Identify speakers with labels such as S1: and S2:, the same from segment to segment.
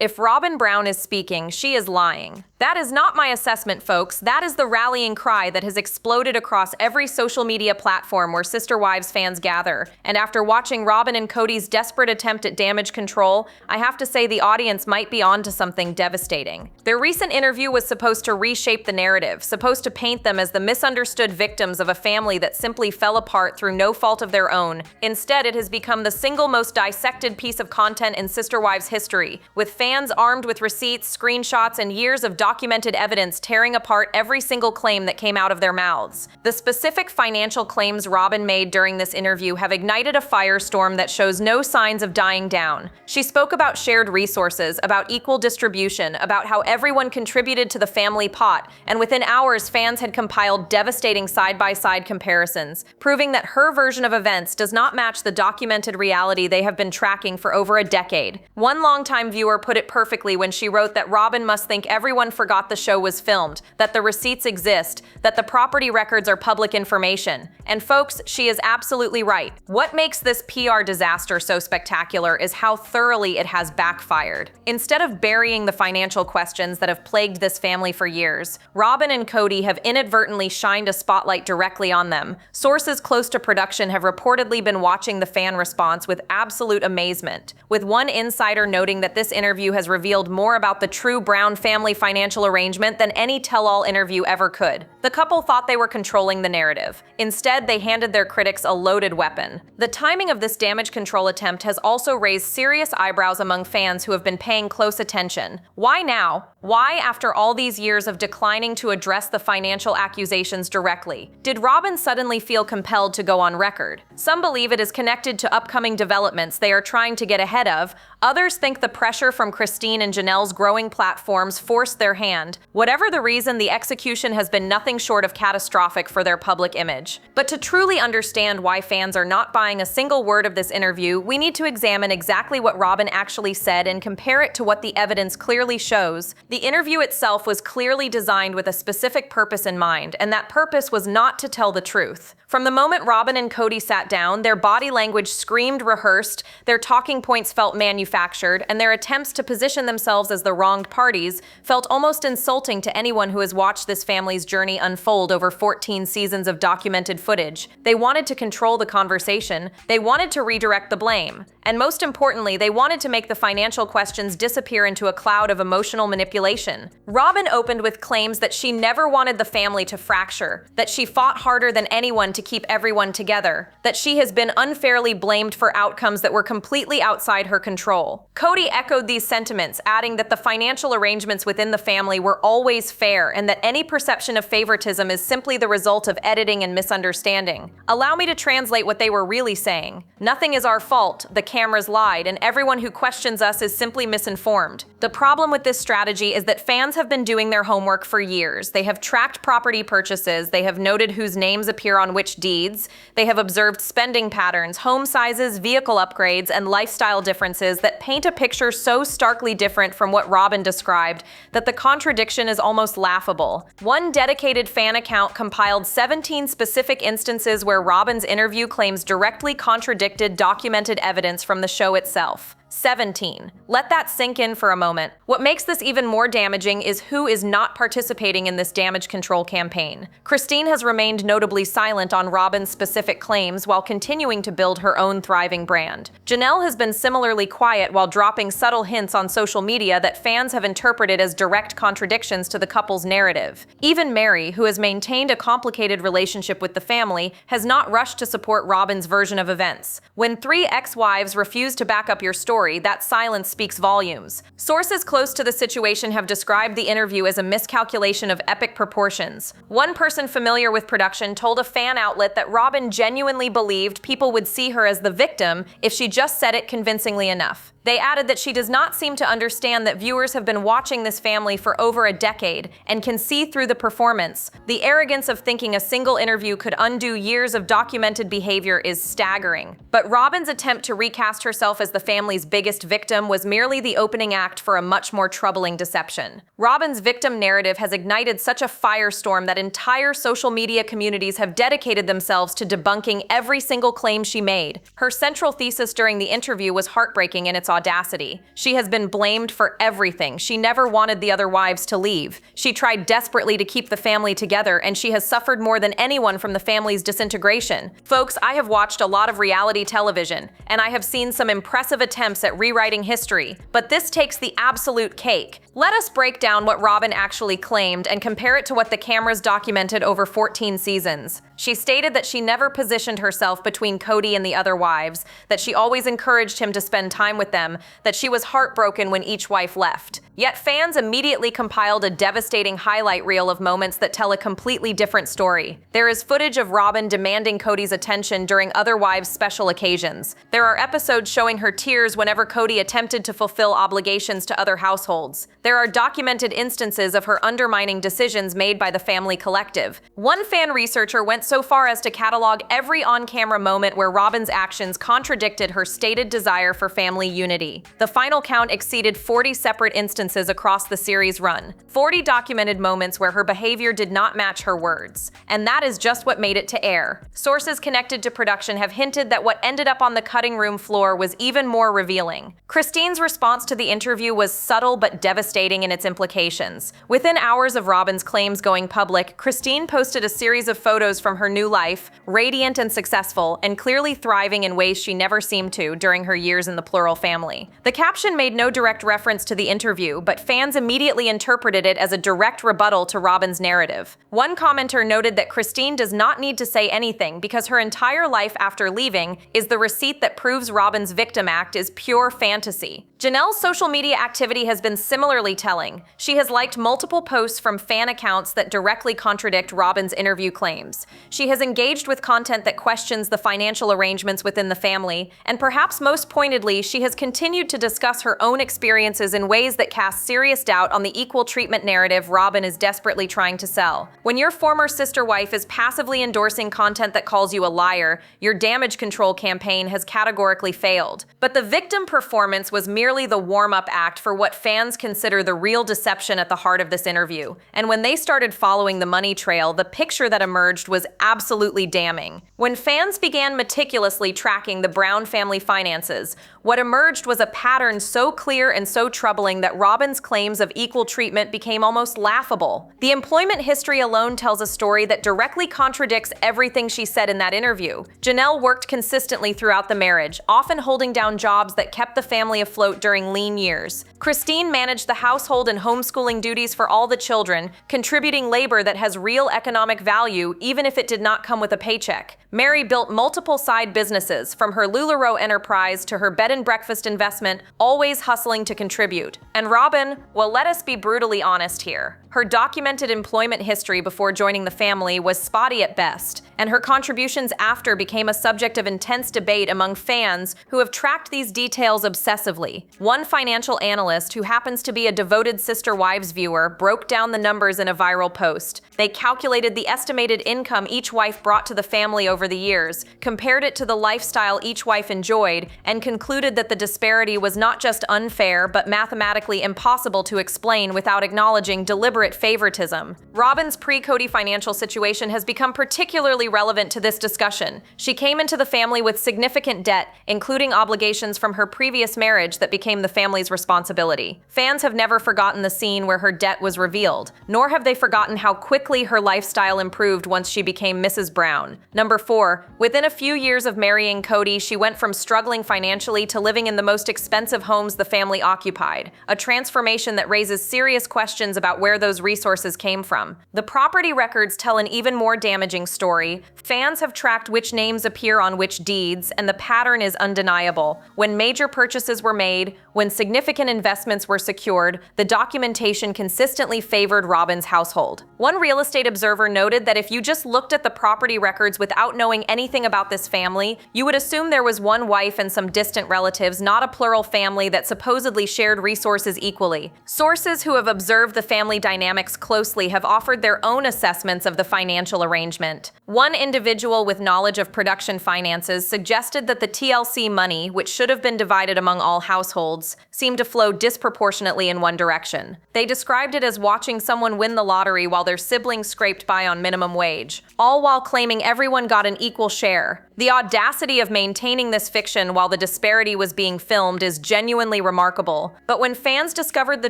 S1: If Robyn Brown is speaking, she is lying. That is not my assessment, folks. That is the rallying cry that has exploded across every social media platform where Sister Wives fans gather. And after watching Robyn and Kody's desperate attempt at damage control, I have to say the audience might be onto something devastating. Their recent interview was supposed to reshape the narrative, supposed to paint them as the misunderstood victims of a family that simply fell apart through no fault of their own. Instead, it has become the single most dissected piece of content in Sister Wives history, with fans armed with receipts, screenshots, and years of documented evidence tearing apart every single claim that came out of their mouths. The specific financial claims Robyn made during this interview have ignited a firestorm that shows no signs of dying down. She spoke about shared resources, about equal distribution, about how everyone contributed to the family pot, and within hours, fans had compiled devastating side-by-side comparisons, proving that her version of events does not match the documented reality they have been tracking for over a decade. One longtime viewer put it perfectly when she wrote that Robyn must think everyone forgot the show was filmed, that the receipts exist, that the property records are public information. And folks, she is absolutely right. What makes this PR disaster so spectacular is how thoroughly it has backfired. Instead of burying the financial questions that have plagued this family for years, Robyn and Kody have inadvertently shined a spotlight directly on them. Sources close to production have reportedly been watching the fan response with absolute amazement, with one insider noting that this interview has revealed more about the true Brown family financial arrangement than any tell-all interview ever could. The couple thought they were controlling the narrative. Instead, they handed their critics a loaded weapon. The timing of this damage control attempt has also raised serious eyebrows among fans who have been paying close attention. Why now? Why, after all these years of declining to address the financial accusations directly? Did Robyn suddenly feel compelled to go on record? Some believe it is connected to upcoming developments they are trying to get ahead of. Others think the pressure from Christine and Janelle's growing platforms forced their hand. Whatever the reason, the execution has been nothing short of catastrophic for their public image. But to truly understand why fans are not buying a single word of this interview, we need to examine exactly what Robyn actually said and compare it to what the evidence clearly shows. The interview itself was clearly designed with a specific purpose in mind, and that purpose was not to tell the truth. From the moment Robyn and Kody sat down, their body language screamed rehearsed, their talking points felt manufactured, and their attempts to position themselves as the wronged parties felt almost insulting to anyone who has watched this family's journey unfold over 14 seasons of documented footage. They wanted to control the conversation, they wanted to redirect the blame, and most importantly, they wanted to make the financial questions disappear into a cloud of emotional manipulation. Robyn opened with claims that she never wanted the family to fracture, that she fought harder than anyone to keep everyone together, that she has been unfairly blamed for outcomes that were completely outside her control. Kody echoed these sentiments, adding that the financial arrangements within the family were always fair and that any perception of favoritism is simply the result of editing and misunderstanding. Allow me to translate what they were really saying. Nothing is our fault, the cameras lied, and everyone who questions us is simply misinformed. The problem with this strategy is that fans have been doing their homework for years. They have tracked property purchases, they have noted whose names appear on which deeds, they have observed spending patterns, home sizes, vehicle upgrades, and lifestyle differences that paint a picture so starkly different from what Robyn described that the contradiction is almost laughable. One dedicated fan account compiled 17 specific instances where Robyn's interview claims directly contradicted documented evidence from the show itself. 17. Let that sink in for a moment. What makes this even more damaging is who is not participating in this damage control campaign. Christine has remained notably silent on Robyn's specific claims while continuing to build her own thriving brand. Janelle has been similarly quiet while dropping subtle hints on social media that fans have interpreted as direct contradictions to the couple's narrative. Even Mary, who has maintained a complicated relationship with the family, has not rushed to support Robyn's version of events. When 3 ex-wives refuse to back up your story, that silence speaks volumes. Sources close to the situation have described the interview as a miscalculation of epic proportions. One person familiar with production told a fan outlet that Robyn genuinely believed people would see her as the victim if she just said it convincingly enough. They added that she does not seem to understand that viewers have been watching this family for over a decade and can see through the performance. The arrogance of thinking a single interview could undo years of documented behavior is staggering. But Robyn's attempt to recast herself as the family's biggest victim was merely the opening act for a much more troubling deception. Robyn's victim narrative has ignited such a firestorm that entire social media communities have dedicated themselves to debunking every single claim she made. Her central thesis during the interview was heartbreaking in its audacity. She has been blamed for everything. She never wanted the other wives to leave. She tried desperately to keep the family together, and she has suffered more than anyone from the family's disintegration. Folks, I have watched a lot of reality television, and I have seen some impressive attempts at rewriting history, but this takes the absolute cake. Let us break down what Robyn actually claimed and compare it to what the cameras documented over 14 seasons. She stated that she never positioned herself between Kody and the other wives, that she always encouraged him to spend time with them, that she was heartbroken when each wife left. Yet fans immediately compiled a devastating highlight reel of moments that tell a completely different story. There is footage of Robyn demanding Kody's attention during other wives' special occasions. There are episodes showing her tears whenever Kody attempted to fulfill obligations to other households. There are documented instances of her undermining decisions made by the family collective. One fan researcher went so far as to catalog every on-camera moment where Robyn's actions contradicted her stated desire for family unity. The final count exceeded 40 separate instances across the series run. 40 documented moments where her behavior did not match her words. And that is just what made it to air. Sources connected to production have hinted that what ended up on the cutting room floor was even more revealing. Christine's response to the interview was subtle but devastating in its implications. Within hours of Robyn's claims going public, Christine posted a series of photos from her new life, radiant and successful, and clearly thriving in ways she never seemed to during her years in the plural family. The caption made no direct reference to the interview, but fans immediately interpreted it as a direct rebuttal to Robyn's narrative. One commenter noted that Christine does not need to say anything because her entire life after leaving is the receipt that proves Robyn's victim act is pure fantasy. Janelle's social media activity has been similarly telling. She has liked multiple posts from fan accounts that directly contradict Robyn's interview claims. She has engaged with content that questions the financial arrangements within the family, and perhaps most pointedly, she has continued to discuss her own experiences in ways that cast serious doubt on the equal treatment narrative Robyn is desperately trying to sell. When your former sister wife is passively endorsing content that calls you a liar, your damage control campaign has categorically failed. But the victim performance was merely the warm-up act for what fans consider the real deception at the heart of this interview. And when they started following the money trail, the picture that emerged was absolutely damning. When fans began meticulously tracking the Brown family finances, what emerged was a pattern so clear and so troubling that Robyn's claims of equal treatment became almost laughable. The employment history alone tells a story that directly contradicts everything she said in that interview. Janelle worked consistently throughout the marriage, often holding down jobs that kept the family afloat during lean years. Christine managed the household and homeschooling duties for all the children, contributing labor that has real economic value even if it did not come with a paycheck. Mary built multiple side businesses, from her LuLaRoe enterprise to her bed and breakfast investment, always hustling to contribute. And Robyn, well, let us be brutally honest here. Her documented employment history before joining the family was spotty at best, and her contributions after became a subject of intense debate among fans who have tracked these details obsessively. One financial analyst, who happens to be a devoted Sister Wives viewer, broke down the numbers in a viral post. They calculated the estimated income each wife brought to the family over the years, compared it to the lifestyle each wife enjoyed, and concluded that the disparity was not just unfair but mathematically impossible to explain without acknowledging deliberate favoritism. Robyn's pre-Kody financial situation has become particularly relevant to this discussion. She came into the family with significant debt, including obligations from her previous marriage that became the family's responsibility. Fans have never forgotten the scene where her debt was revealed, nor have they forgotten how quickly her lifestyle improved once she became Mrs. Brown. Number 4, within a few years of marrying Kody, she went from struggling financially to living in the most expensive homes the family occupied, a transformation that raises serious questions about where those resources came from. The property records tell an even more damaging story. Fans have tracked which names appear on which deeds, and the pattern is undeniable. When major purchases were made, when significant investments were secured, the documentation consistently favored Robyn's household. One real estate observer noted that if you just looked at the property records without knowing anything about this family, you would assume there was one wife and some distant relatives, not a plural family that supposedly shared resources equally. Sources who have observed the family dynamics closely have offered their own assessments of the financial arrangement. One individual with knowledge of production finances suggested that the TLC money, which should have been divided among all households, seemed to flow disproportionately in one direction. They described it as watching someone win the lottery while their siblings scraped by on minimum wage, all while claiming everyone got an equal share. The audacity of maintaining this fiction while the disparity was being filmed is genuinely remarkable. But when fans discovered the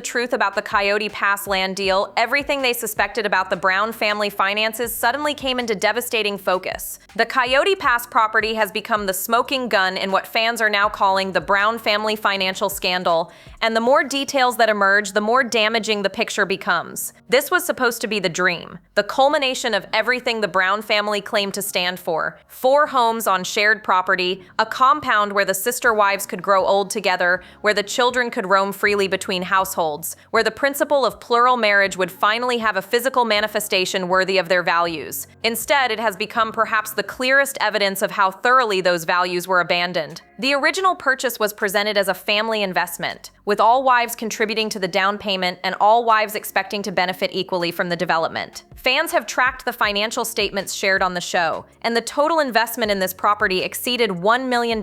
S1: truth about the Coyote Pass land deal, everything they suspected about the Brown family finances suddenly came into devastating focus. The Coyote Pass property has become the smoking gun in what fans are now calling the Brown family financial scandal, and the more details that emerge, the more damaging the picture becomes. This was supposed to be the dream, the culmination of everything the Brown family claimed to stand for. 4 homes on shared property, a compound where the sister wives could grow old together, where the children could roam freely between households, where the principle of plural marriage would finally have a physical manifestation worthy of their values. Instead, it has become perhaps the clearest evidence of how thoroughly those values were abandoned. The original purchase was presented as a family investment, with all wives contributing to the down payment and all wives expecting to benefit equally from the development. Fans have tracked the financial statements shared on the show, and the total investment in this property exceeded $1 million.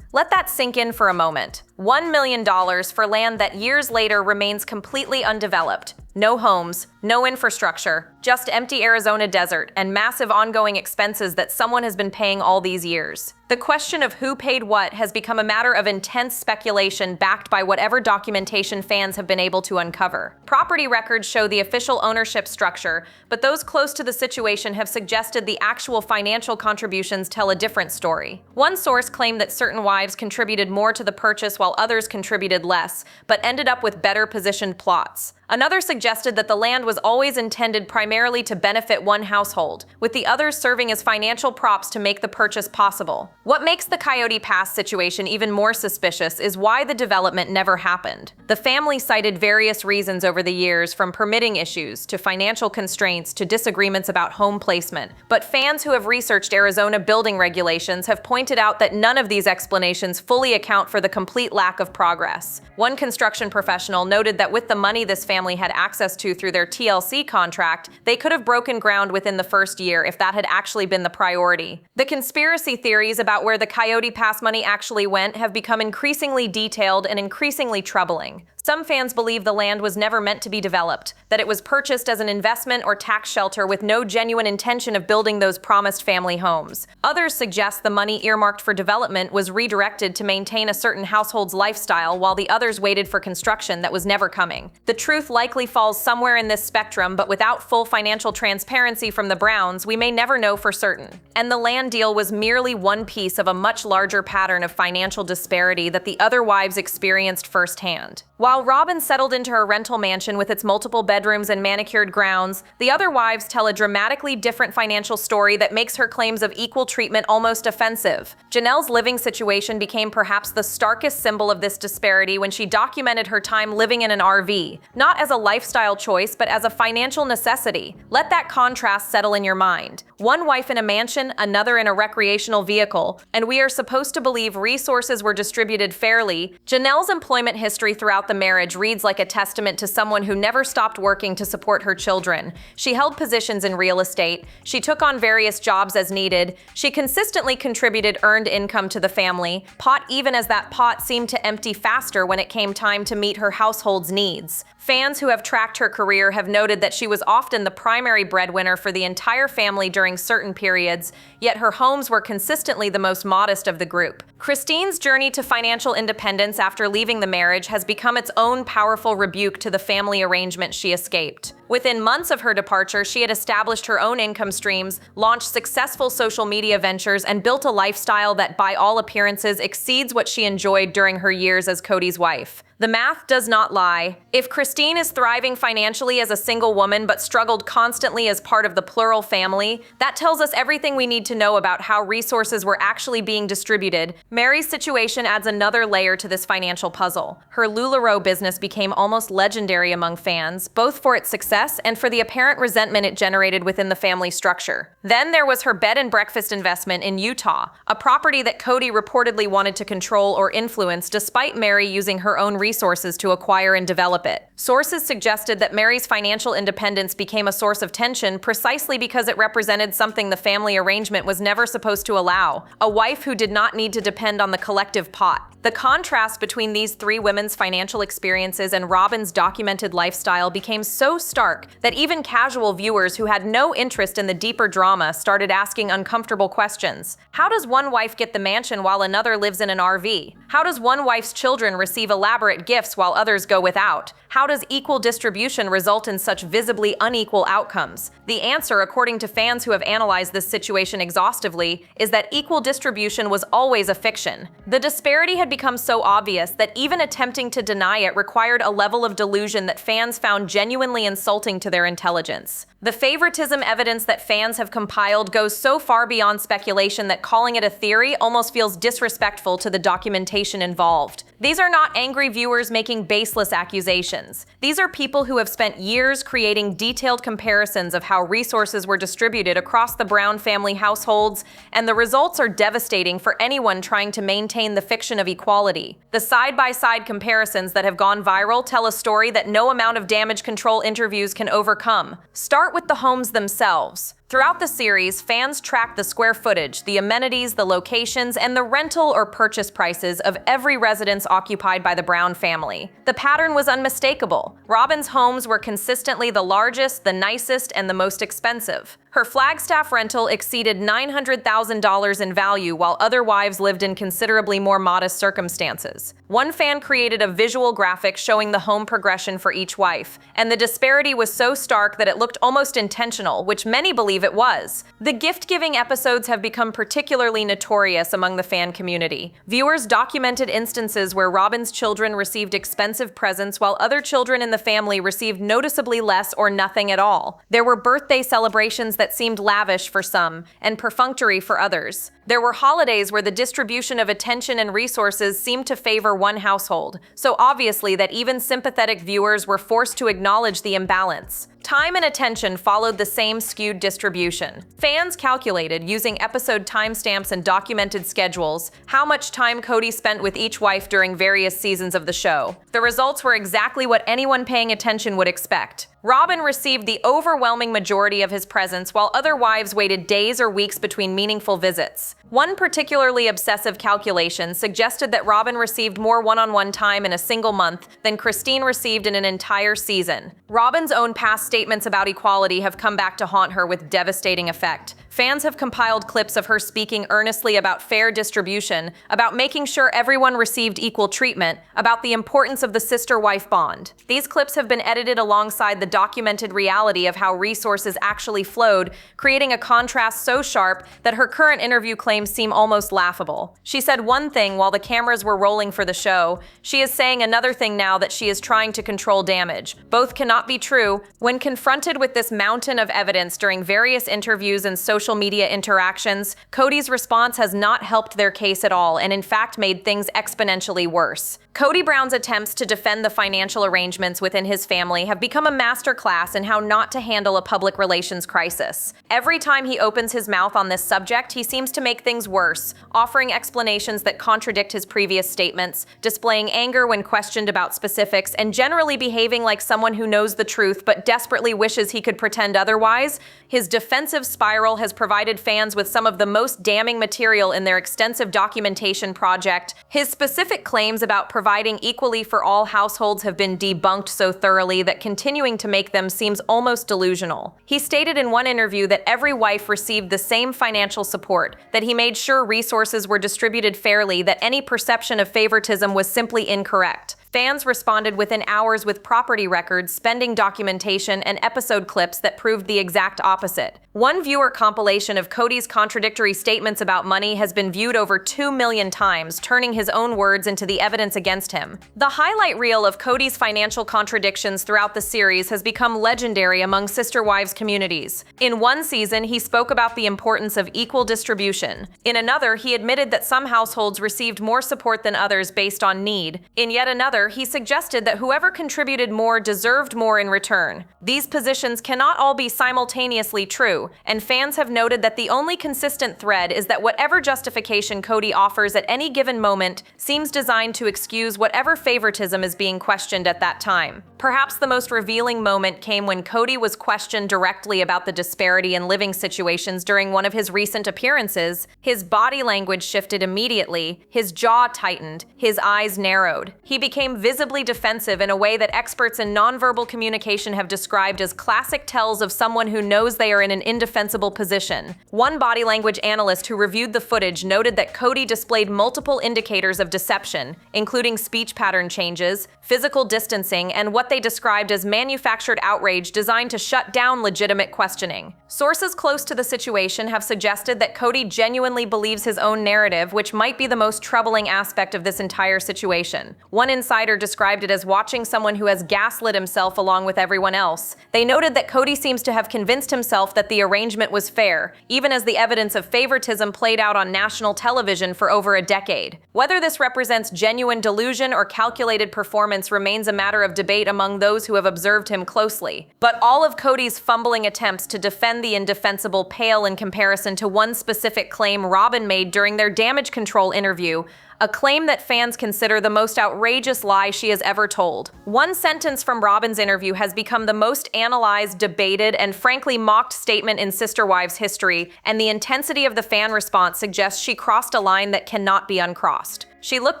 S1: Let that sink in for a moment. $1 million for land that years later remains completely undeveloped. No homes, no infrastructure, just empty Arizona desert and massive ongoing expenses that someone has been paying all these years. The question of who paid what has become a matter of intense speculation backed by whatever documentation fans have been able to uncover. Property records show the official ownership structure, but those close to the situation have suggested the actual financial contributions tell a different story. One source claimed that certain wives contributed more to the purchase while others contributed less, but ended up with better positioned plots. Another suggested that the land was always intended primarily to benefit one household, with the others serving as financial props to make the purchase possible. What makes the Coyote Pass situation even more suspicious is why the development never happened. The family cited various reasons over the years, from permitting issues to financial constraints to disagreements about home placement. But fans who have researched Arizona building regulations have pointed out that none of these explanations fully account for the complete lack of progress. One construction professional noted that with the money this family had access to through their TLC contract, they could have broken ground within the first year if that had actually been the priority. The conspiracy theories about where the Coyote Pass money actually went have become increasingly detailed and increasingly troubling. Some fans believe the land was never meant to be developed, that it was purchased as an investment or tax shelter with no genuine intention of building those promised family homes. Others suggest the money earmarked for development was redirected to maintain a certain household's lifestyle while the others waited for construction that was never coming. The truth likely falls somewhere in this spectrum, but without full financial transparency from the Browns, we may never know for certain. And the land deal was merely one piece of a much larger pattern of financial disparity that the other wives experienced firsthand. While Robyn settled into her rental mansion with its multiple bedrooms and manicured grounds, the other wives tell a dramatically different financial story that makes her claims of equal treatment almost offensive. Janelle's living situation became perhaps the starkest symbol of this disparity when she documented her time living in an RV, not as a lifestyle choice but as a financial necessity. Let that contrast settle in your mind. One wife in a mansion, another in a recreational vehicle, and we are supposed to believe resources were distributed fairly. Janelle's employment history throughout the marriage reads like a testament to someone who never stopped working to support her children. She held positions in real estate, she took on various jobs as needed, she consistently contributed earned income to the family, even as that pot seemed to empty faster when it came time to meet her household's needs. Fans who have tracked her career have noted that she was often the primary breadwinner for the entire family during certain periods, yet her homes were consistently the most modest of the group. Christine's journey to financial independence after leaving the marriage has become its own powerful rebuke to the family arrangement she escaped. Within months of her departure, she had established her own income streams, launched successful social media ventures, and built a lifestyle that, by all appearances, exceeds what she enjoyed during her years as Kody's wife. The math does not lie. If Christine is thriving financially as a single woman but struggled constantly as part of the plural family, that tells us everything we need to know about how resources were actually being distributed. Mary's situation adds another layer to this financial puzzle. Her LuLaRoe business became almost legendary among fans, both for its success and for the apparent resentment it generated within the family structure. Then there was her bed and breakfast investment in Utah, a property that Kody reportedly wanted to control or influence despite Mary using her own resources to acquire and develop it. Sources suggested that Mary's financial independence became a source of tension precisely because it represented something the family arrangement was never supposed to allow: a wife who did not need to depend on the collective pot. The contrast between these three women's financial experiences and Robyn's documented lifestyle became so stark that even casual viewers who had no interest in the deeper drama started asking uncomfortable questions. How does one wife get the mansion while another lives in an RV? How does one wife's children receive elaborate gifts while others go without? How does equal distribution result in such visibly unequal outcomes? The answer, according to fans who have analyzed this situation exhaustively, is that equal distribution was always a fiction. The disparity had become so obvious that even attempting to deny it required a level of delusion that fans found genuinely insulting to their intelligence. The favoritism evidence that fans have compiled goes so far beyond speculation that calling it a theory almost feels disrespectful to the documentation involved. These are not angry viewers making baseless accusations. These are people who have spent years creating detailed comparisons of how resources were distributed across the Brown family households, and the results are devastating for anyone trying to maintain the fiction of equality. The side-by-side comparisons that have gone viral tell a story that no amount of damage control interviews can overcome. Start with the homes themselves. Throughout the series, fans tracked the square footage, the amenities, the locations, and the rental or purchase prices of every residence occupied by the Brown family. The pattern was unmistakable. Robyn's homes were consistently the largest, the nicest, and the most expensive. Her Flagstaff rental exceeded $900,000 in value, while other wives lived in considerably more modest circumstances. One fan created a visual graphic showing the home progression for each wife, and the disparity was so stark that it looked almost intentional, which many believe it was. The gift-giving episodes have become particularly notorious among the fan community. Viewers documented instances where Robyn's children received expensive presents while other children in the family received noticeably less or nothing at all. There were birthday celebrations that seemed lavish for some and perfunctory for others. There were holidays where the distribution of attention and resources seemed to favor one household, so obviously that even sympathetic viewers were forced to acknowledge the imbalance. Time and attention followed the same skewed distribution. Fans calculated, using episode timestamps and documented schedules, how much time Kody spent with each wife during various seasons of the show. The results were exactly what anyone paying attention would expect. Robyn received the overwhelming majority of his presents, while other wives waited days or weeks between meaningful visits. One particularly obsessive calculation suggested that Robyn received more one-on-one time in a single month than Christine received in an entire season. Robyn's own past statements about equality have come back to haunt her with devastating effect. Fans have compiled clips of her speaking earnestly about fair distribution, about making sure everyone received equal treatment, about the importance of the sister-wife bond. These clips have been edited alongside the documented reality of how resources actually flowed, creating a contrast so sharp that her current interview claims seem almost laughable. She said one thing while the cameras were rolling for the show. She is saying another thing now that she is trying to control damage. Both cannot be true. When confronted with this mountain of evidence during various interviews and social media interactions, Kody's response has not helped their case at all and in fact made things exponentially worse. Kody Brown's attempts to defend the financial arrangements within his family have become a masterclass in how not to handle a public relations crisis. Every time he opens his mouth on this subject, he seems to make things worse, offering explanations that contradict his previous statements, displaying anger when questioned about specifics, and generally behaving like someone who knows the truth but desperately wishes he could pretend otherwise. His defensive spiral has provided fans with some of the most damning material in their extensive documentation project. His specific claims about providing equally for all households have been debunked so thoroughly that continuing to make them seems almost delusional. He stated in one interview that every wife received the same financial support, that he made sure resources were distributed fairly, that any perception of favoritism was simply incorrect. Fans responded within hours with property records, spending documentation, and episode clips that proved the exact opposite. One viewer compilation of Kody's contradictory statements about money has been viewed over 2 million times, turning his own words into the evidence against him. The highlight reel of Kody's financial contradictions throughout the series has become legendary among sister wives communities. In one season, he spoke about the importance of equal distribution. In another, he admitted that some households received more support than others based on need. In yet another, he suggested that whoever contributed more deserved more in return. These positions cannot all be simultaneously true. true, and fans have noted that the only consistent thread is that whatever justification Kody offers at any given moment seems designed to excuse whatever favoritism is being questioned at that time. Perhaps the most revealing moment came when Kody was questioned directly about the disparity in living situations during one of his recent appearances. His body language shifted immediately, his jaw tightened, his eyes narrowed. He became visibly defensive in a way that experts in nonverbal communication have described as classic tells of someone who knows they are in an indefensible position. One body language analyst who reviewed the footage noted that Kody displayed multiple indicators of deception, including speech pattern changes, physical distancing, and what they described as manufactured outrage designed to shut down legitimate questioning. Sources close to the situation have suggested that Kody genuinely believes his own narrative, which might be the most troubling aspect of this entire situation. One insider described it as watching someone who has gaslit himself along with everyone else. They noted that Kody seems to have convinced himself that the arrangement was fair, even as the evidence of favoritism played out on national television for over a decade. Whether this represents genuine delusion or calculated performance remains a matter of debate among those who have observed him closely. But all of Kody's fumbling attempts to defend the indefensible pale in comparison to one specific claim Robyn made during their damage control interview, a claim that fans consider the most outrageous lie she has ever told. One sentence from Robyn's interview has become the most analyzed, debated, and frankly mocked statement in Sister Wives history, and the intensity of the fan response suggests she crossed a line that cannot be uncrossed. She looked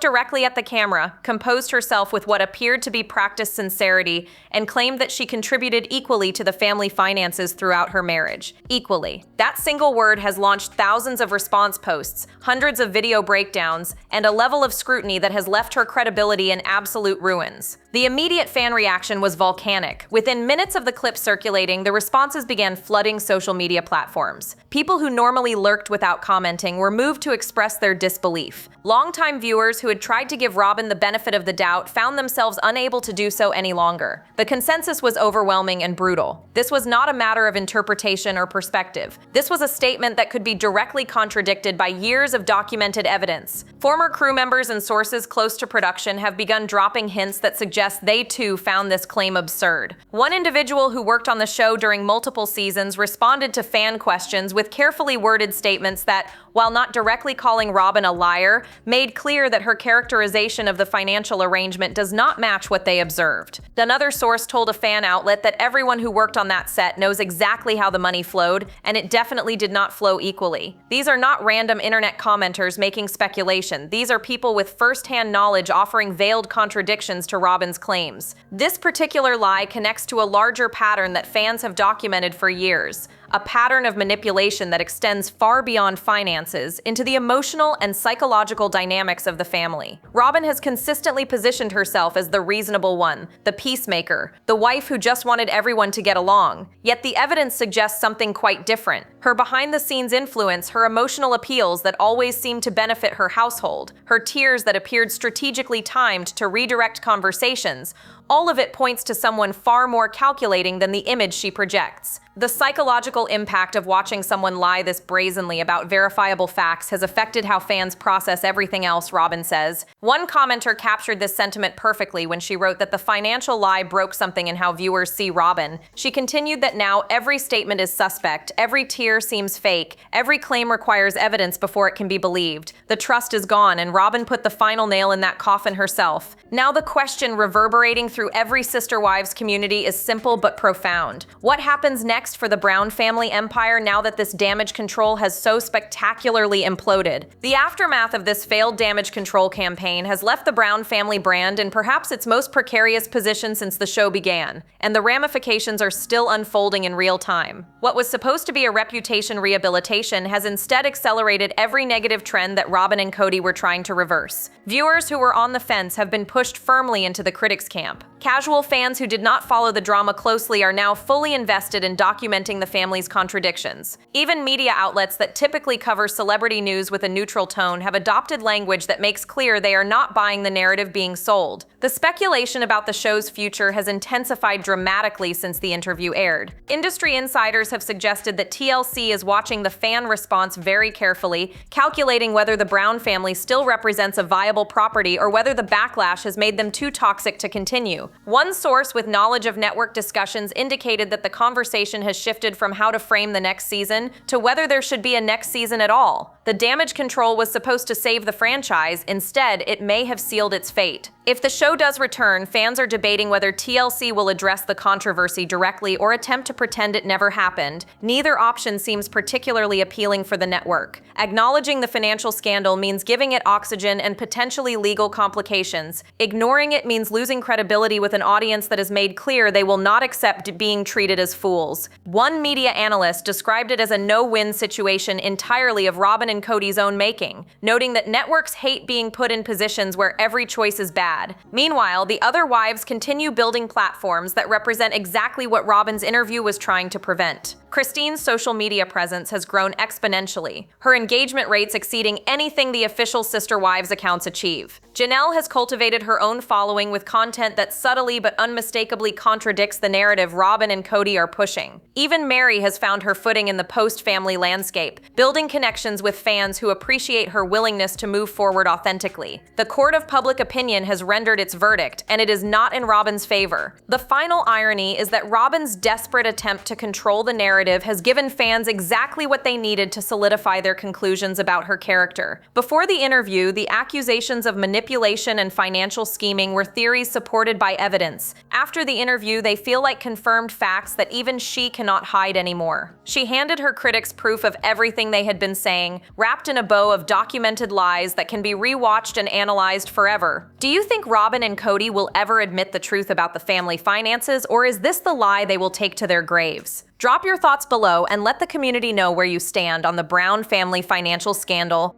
S1: directly at the camera, composed herself with what appeared to be practiced sincerity, and claimed that she contributed equally to the family finances throughout her marriage. Equally. That single word has launched thousands of response posts, hundreds of video breakdowns, and a level of scrutiny that has left her credibility in absolute ruins. The immediate fan reaction was volcanic. Within minutes of the clip circulating, the responses began flooding social media platforms. People who normally lurked without commenting were moved to express their disbelief. Longtime viewers who had tried to give Robyn the benefit of the doubt found themselves unable to do so any longer. The consensus was overwhelming and brutal. This was not a matter of interpretation or perspective. This was a statement that could be directly contradicted by years of documented evidence. Former crew members and sources close to production have begun dropping hints that suggest they too found this claim absurd. One individual who worked on the show during multiple seasons responded to fan questions with carefully worded statements that, while not directly calling Robyn a liar, made clear that her characterization of the financial arrangement does not match what they observed. Another source told a fan outlet that everyone who worked on that set knows exactly how the money flowed, and it definitely did not flow equally. These are not random internet commenters making speculation. These are people with first-hand knowledge offering veiled contradictions to Robyn's claims. This particular lie connects to a larger pattern that fans have documented for years. A pattern of manipulation that extends far beyond finances into the emotional and psychological dynamics of the family. Robyn has consistently positioned herself as the reasonable one, the peacemaker, the wife who just wanted everyone to get along. Yet the evidence suggests something quite different. Her behind-the-scenes influence, her emotional appeals that always seemed to benefit her household, her tears that appeared strategically timed to redirect conversations, all of it points to someone far more calculating than the image she projects. The psychological impact of watching someone lie this brazenly about verifiable facts has affected how fans process everything else, Robyn says. One commenter captured this sentiment perfectly when she wrote that the financial lie broke something in how viewers see Robyn. She continued that now every statement is suspect, every tear seems fake, every claim requires evidence before it can be believed. The trust is gone, and Robyn put the final nail in that coffin herself. Now the question reverberating through every Sister Wives community is simple but profound. What happens next for the Brown family empire now that this damage control has so spectacularly imploded? The aftermath of this failed damage control campaign has left the Brown family brand in perhaps its most precarious position since the show began, and the ramifications are still unfolding in real time. What was supposed to be a reputation rehabilitation has instead accelerated every negative trend that Robyn and Kody were trying to reverse. Viewers who were on the fence have been pushed firmly into the critics' camp. Casual fans who did not follow the drama closely are now fully invested in documenting the family's contradictions. Even media outlets that typically cover celebrity news with a neutral tone have adopted language that makes clear they are not buying the narrative being sold. The speculation about the show's future has intensified dramatically since the interview aired. Industry insiders have suggested that TLC is watching the fan response very carefully, calculating whether the Brown family still represents a viable property or whether the backlash has made them too toxic to continue. interview. One source with knowledge of network discussions indicated that the conversation has shifted from how to frame the next season to whether there should be a next season at all. The damage control was supposed to save the franchise. Instead, it may have sealed its fate. If the show does return, fans are debating whether TLC will address the controversy directly or attempt to pretend it never happened. Neither option seems particularly appealing for the network. Acknowledging the financial scandal means giving it oxygen and potentially legal complications. Ignoring it means losing credibility with an audience that has made clear they will not accept being treated as fools. One media analyst described it as a no-win situation entirely of Robyn and Kody's own making, noting that networks hate being put in positions where every choice is bad. Meanwhile, the other wives continue building platforms that represent exactly what Robyn's interview was trying to prevent. Christine's social media presence has grown exponentially, her engagement rates exceeding anything the official Sister Wives accounts achieve. Janelle has cultivated her own following with content that subtly but unmistakably contradicts the narrative Robyn and Kody are pushing. Even Mary has found her footing in the post-family landscape, building connections with fans who appreciate her willingness to move forward authentically. The court of public opinion has rendered its verdict, and it is not in Robyn's favor. The final irony is that Robyn's desperate attempt to control the narrative has given fans exactly what they needed to solidify their conclusions about her character. Before the interview, the accusations of manipulation and financial scheming were theories supported by evidence. After the interview, they feel like confirmed facts that even she cannot hide anymore. She handed her critics proof of everything they had been saying, wrapped in a bow of documented lies that can be rewatched and analyzed forever. Do you think Robyn and Kody will ever admit the truth about the family finances, or is this the lie they will take to their graves? Drop your thoughts below and let the community know where you stand on the Brown family financial scandal.